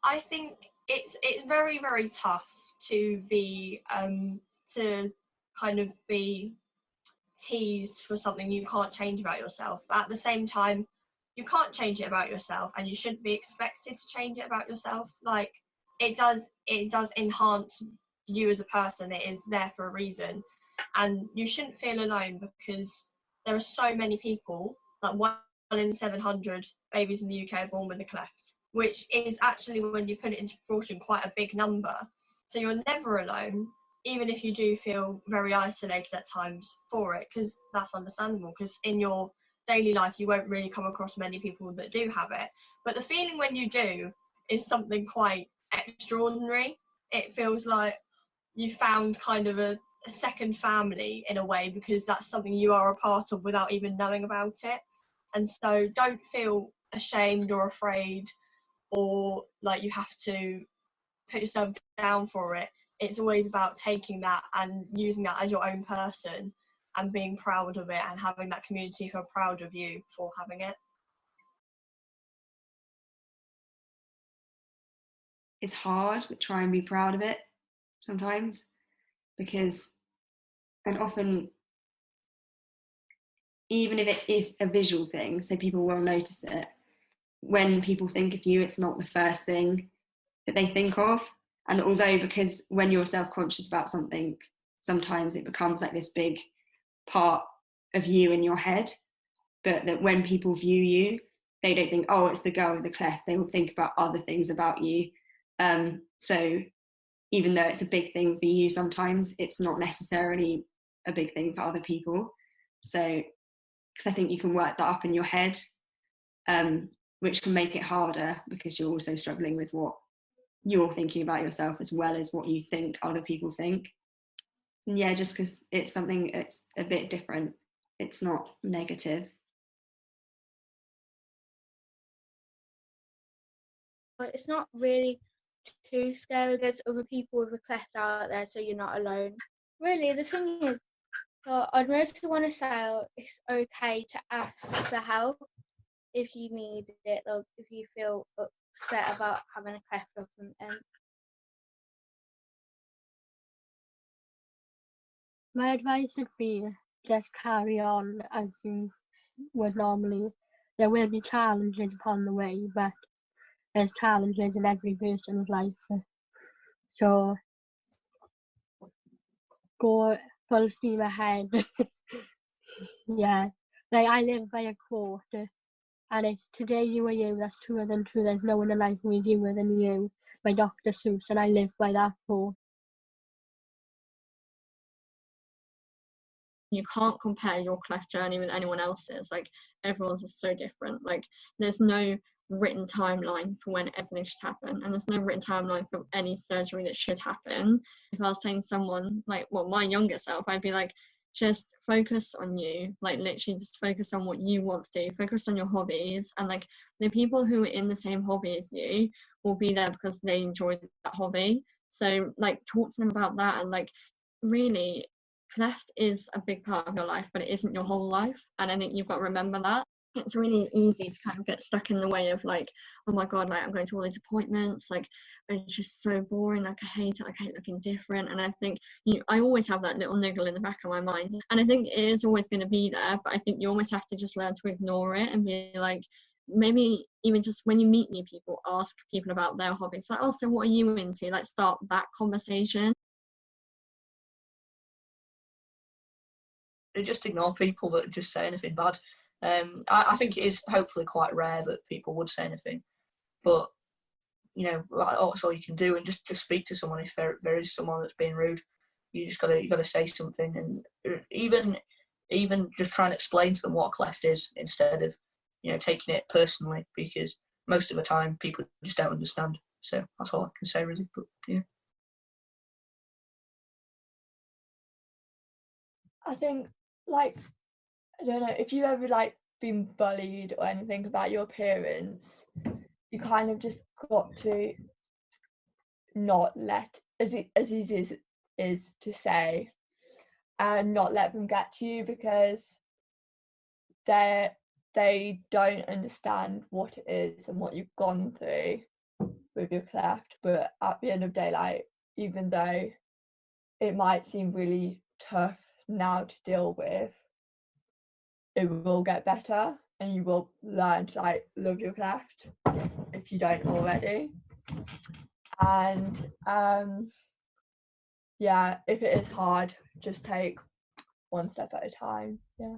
I think it's very, very tough to be to kind of be teased for something you can't change about yourself, but at the same time you can't change it about yourself, and you shouldn't be expected to change it about yourself. Like, it does enhance you as a person. It is there for a reason, and you shouldn't feel alone, because there are so many people, like 1 in 700 babies in the UK are born with a cleft, which is actually, when you put it into proportion, quite a big number. So you're never alone, even if you do feel very isolated at times for it, because that's understandable, because in your daily life you won't really come across many people that do have it. But the feeling when you do is something quite extraordinary. It feels like you found kind of a second family in a way, because that's something you are a part of without even knowing about it. And so don't feel ashamed or afraid, or like you have to put yourself down for it. It's always about taking that and using that as your own person, and being proud of it, and having that community who are proud of you for having it. It's hard, but try and be proud of it sometimes, because, and often, even if it is a visual thing, so people will notice it, when people think of you, it's not the first thing that they think of. And although, because when you're self-conscious about something, sometimes it becomes like this big part of you in your head, but that when people view you, they don't think, oh, it's the girl with the cleft. They will think about other things about you. So even though it's a big thing for you, sometimes it's not necessarily a big thing for other people. So, because I think you can work that up in your head, which can make it harder, because you're also struggling with what you're thinking about yourself as well as what you think other people think. And yeah, just because it's something that's a bit different, it's not negative. But it's not really too scary. There's other people with a cleft out there, so you're not alone. Really, the thing is, I'd mostly want to say it's okay to ask for help if you need it, or if you feel upset about having a cleft or something. My advice would be just carry on as you would normally. There will be challenges upon the way, but there's challenges in every person's life. So go full steam ahead. Yeah, like I live by a quote, and it's today you are you, that's truer than true. There's no one in life who is youer than you, by Dr. Seuss, and I live by that quote. You can't compare your cleft journey with anyone else's. Like, everyone's is so different. Like, there's no written timeline for when everything should happen, and there's no written timeline for any surgery that should happen. If I was saying someone, like, well, my younger self, I'd be like, just focus on you, like literally just focus on what you want to do, focus on your hobbies, and like the people who are in the same hobby as you will be there because they enjoy that hobby. So like talk to them about that, and like really, cleft is a big part of your life, but it isn't your whole life, and I think you've got to remember that. It's really easy to kind of get stuck in the way of like, oh my god, like I'm going to all these appointments, like it's just so boring, like I hate it, like I hate looking different. And I think I always have that little niggle in the back of my mind, and I think it is always going to be there, but I think you almost have to just learn to ignore it and be like, maybe even just when you meet new people, ask people about their hobbies, like, oh, so what are you into, like start that conversation. Just ignore people that just say anything bad. I think it is hopefully quite rare that people would say anything, but you know, that's all you can do, and just speak to someone if there is someone that's being rude. You gotta say something, and even just try and explain to them what a cleft is, instead of taking it personally, because most of the time people just don't understand. So that's all I can say really. But yeah, I think, like, I don't know, if you ever like been bullied or anything about your appearance, you kind of just got to not let, as easy as is to say, and not let them get to you, because they don't understand what it is and what you've gone through. with your cleft, but at the end of the day, like, even though it might seem really tough now to deal with, it will get better and you will learn to like love your cleft if you don't already. And yeah, if it is hard, just take one step at a time. Yeah.